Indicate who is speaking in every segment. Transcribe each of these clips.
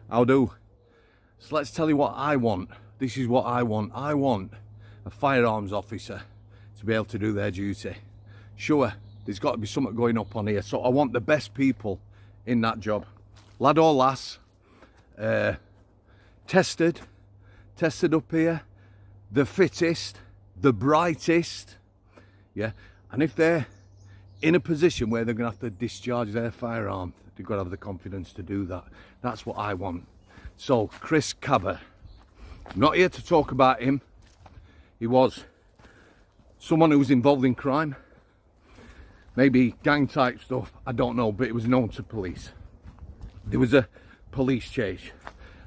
Speaker 1: I'll do. So let's tell you what I want. This is what I want. I want a firearms officer to be able to do their duty. Sure, there's got to be something going up on here. So I want the best people in that job. Lad or lass, tested up here, the fittest, the brightest, yeah. And if they're in a position where they're going to have to discharge their firearm, they've got to have the confidence to do that. That's what I want. So Chris Kaba, I'm not here to talk about him. He was someone who was involved in crime, maybe gang type stuff, I don't know, but it was known to police. There was a police chase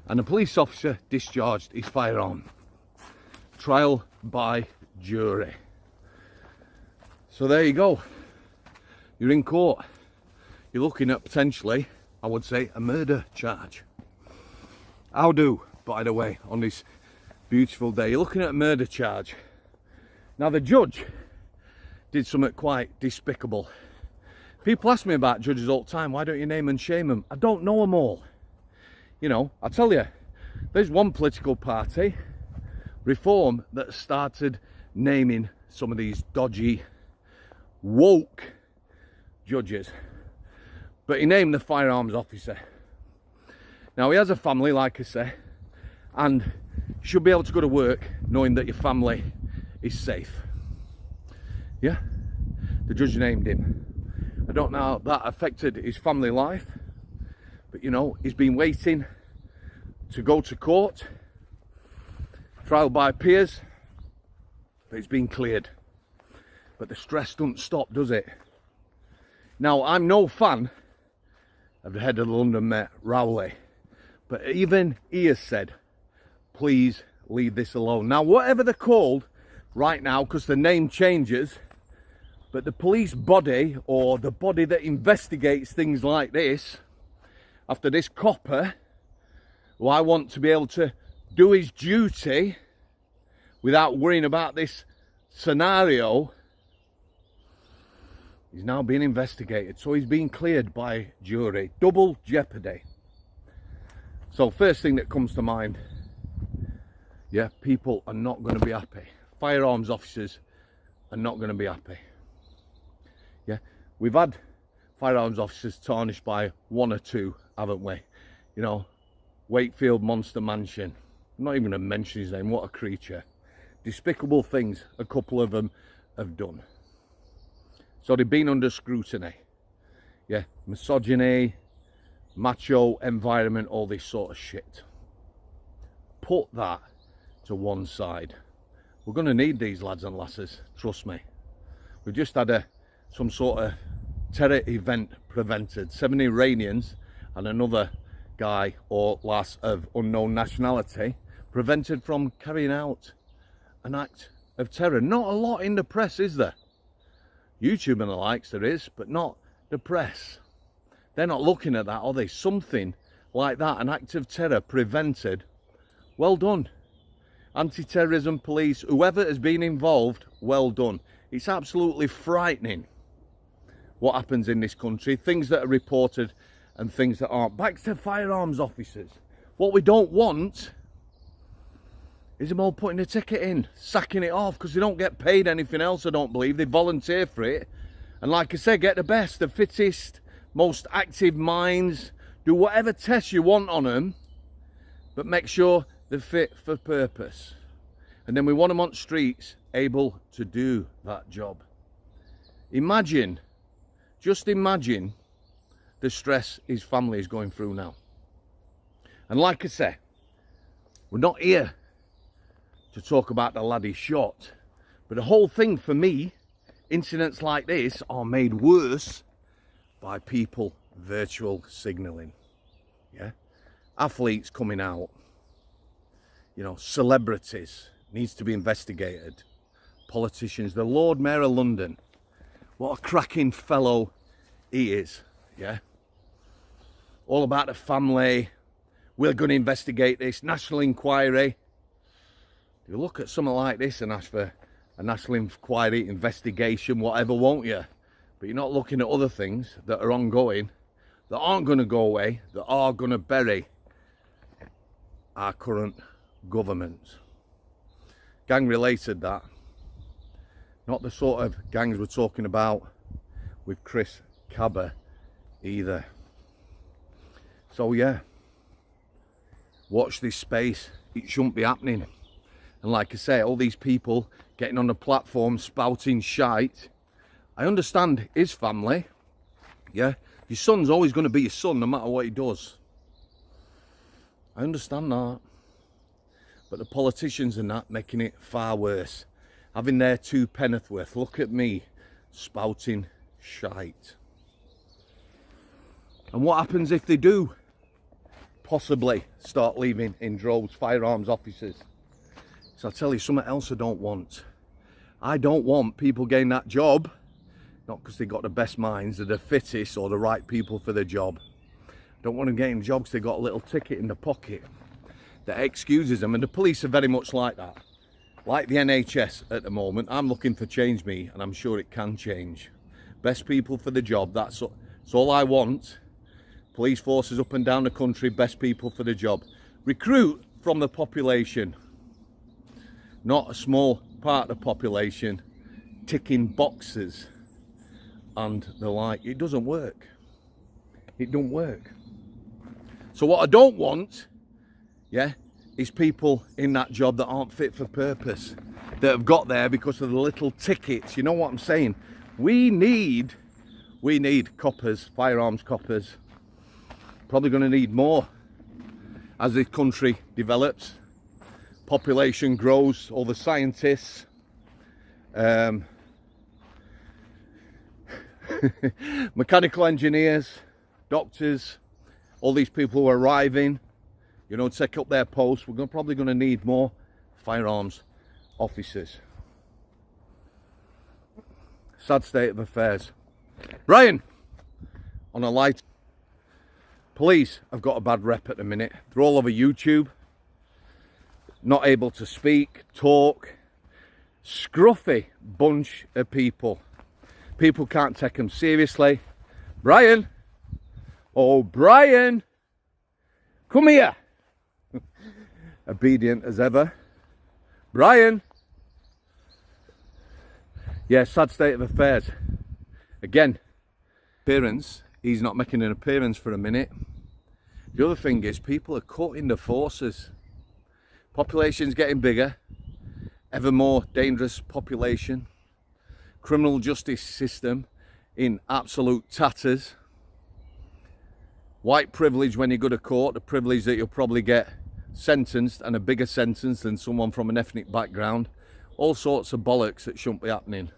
Speaker 1: and a police officer discharged his firearm. Trial by jury. So there you go. You're in court. You're looking at potentially, I would say, a murder charge. How do, by the way, on this beautiful day, you're looking at a murder charge. Now the judge did something quite despicable. People ask me about judges all the time. Why don't you name and shame them? I don't know them all. You know, I tell you, there's one political party, Reform, that started naming some of these dodgy, woke judges. But he named the firearms officer. Now he has a family, like I say, and you should be able to go to work knowing that your family is safe. Yeah? The judge named him. I don't know how that affected his family life, but you know, he's been waiting to go to court, trial by peers, but he's been cleared. But the stress doesn't stop, does it? Now, I'm no fan of the head of the London Met, Rowley, but even he has said, please leave this alone. Now, whatever they're called right now, because the name changes, but the police body, or the body that investigates things like this, after this copper, who I want to be able to do his duty without worrying about this scenario, he's now being investigated. So he's been cleared by jury. Double jeopardy. So first thing that comes to mind, yeah, people are not going to be happy. Firearms officers are not going to be happy. Yeah, we've had firearms officers tarnished by one or two, haven't we? You know, Wakefield Monster Mansion. I'm not even going to mention his name. What a creature. Despicable things a couple of them have done. So they've been under scrutiny. Yeah, misogyny, macho environment, all this sort of shit. Put that to one side. We're going to need these lads and lasses, trust me. We've just had some sort of terror event prevented. 7 Iranians and another guy or lass of unknown nationality prevented from carrying out an act of terror. Not a lot in the press, is there? YouTube and the likes there is, but not the press. They're not looking at that, are they? Something like that, an act of terror prevented. Well done. Anti-terrorism police, whoever has been involved, well done. It's absolutely frightening what happens in this country, things that are reported and things that aren't. Back to firearms officers. What we don't want is them all putting a ticket in, sacking it off, because they don't get paid anything else, I don't believe. They volunteer for it. And like I said, get the best, the fittest, most active minds. Do whatever tests you want on them, but make sure they're fit for purpose. And then we want them on streets able to do that job. Imagine, just imagine the stress his family is going through now. And like I say, we're not here to talk about the lad he shot, but the whole thing for me, incidents like this are made worse by people virtual signalling. Yeah, athletes coming out, you know, celebrities, needs to be investigated. Politicians, the Lord Mayor of London, what a cracking fellow he is. Yeah, all about the family. We're going to investigate this national inquiry. You look at something like this and ask for a national inquiry, investigation, whatever, won't you? But you're not looking at other things that are ongoing, that aren't going to go away, that are going to bury our current government. Gang related, that. Not the sort of gangs we're talking about with Chris Kaba either. So yeah, watch this space. It shouldn't be happening. And like I say, all these people getting on the platform spouting shite. I understand his family. Yeah, your son's always going to be your son no matter what he does. I understand that. But the politicians and that making it far worse. Having their two penneth worth. Look at me spouting shite. And what happens if they do possibly start leaving in droves, firearms officers? So I'll tell you something else I don't want. I don't want people getting that job, not because they got the best minds, they're the fittest or the right people for the job. I don't want them getting jobs they got a little ticket in the pocket that excuses them, and the police are very much like that. Like the NHS at the moment. I'm looking for change, me, and I'm sure it can change. Best people for the job, that's all I want. Police forces up and down the country, best people for the job. Recruit from the population, not a small part of the population ticking boxes and the like. It doesn't work. It don't work. So what I don't want, yeah, is people in that job that aren't fit for purpose, that have got there because of the little tickets. You know what I'm saying? We need coppers, firearms coppers. Probably going to need more as this country develops. Population grows, all the scientists, mechanical engineers, doctors, all these people who are arriving, you know, take up their posts. We're probably going to need more firearms officers. Sad state of affairs. Brian, on a light, police have got a bad rep at the minute. They're all over YouTube, not able to speak, talk. Scruffy bunch of people. People can't take them seriously. Brian, oh Brian, come here. Obedient as ever. Brian. Yeah, sad state of affairs. Again, appearance. He's not making an appearance for a minute. The other thing is people are cutting the forces. Population's getting bigger. Ever more dangerous population. Criminal justice system in absolute tatters. White privilege when you go to court. The privilege that you'll probably get sentenced, and a bigger sentence than someone from an ethnic background. All sorts of bollocks that shouldn't be happening.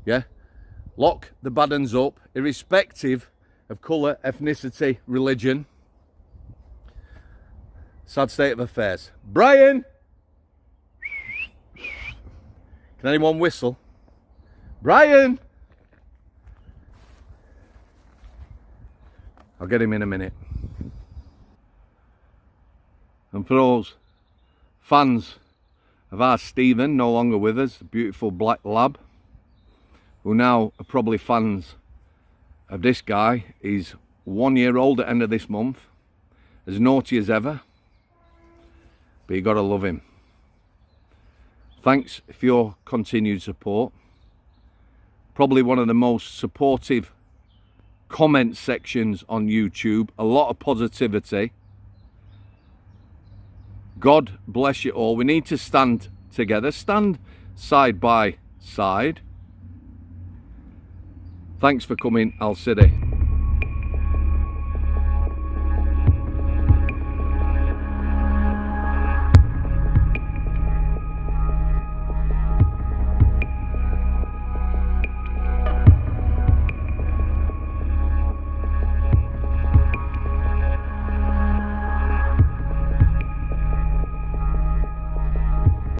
Speaker 1: Yeah? Lock the bad uns up, irrespective of colour, ethnicity, religion. Sad state of affairs. Brian! Can anyone whistle? Brian! I'll get him in a minute. And for those fans of our Stephen, no longer with us, the beautiful black lab, who now are probably fans of this guy. He's 1 year old at the end of this month, as naughty as ever, but you got to love him. Thanks for your continued support. Probably one of the most supportive comment sections on YouTube. A lot of positivity. God bless you all. We need to stand together, stand side by side. Thanks for coming, Al City.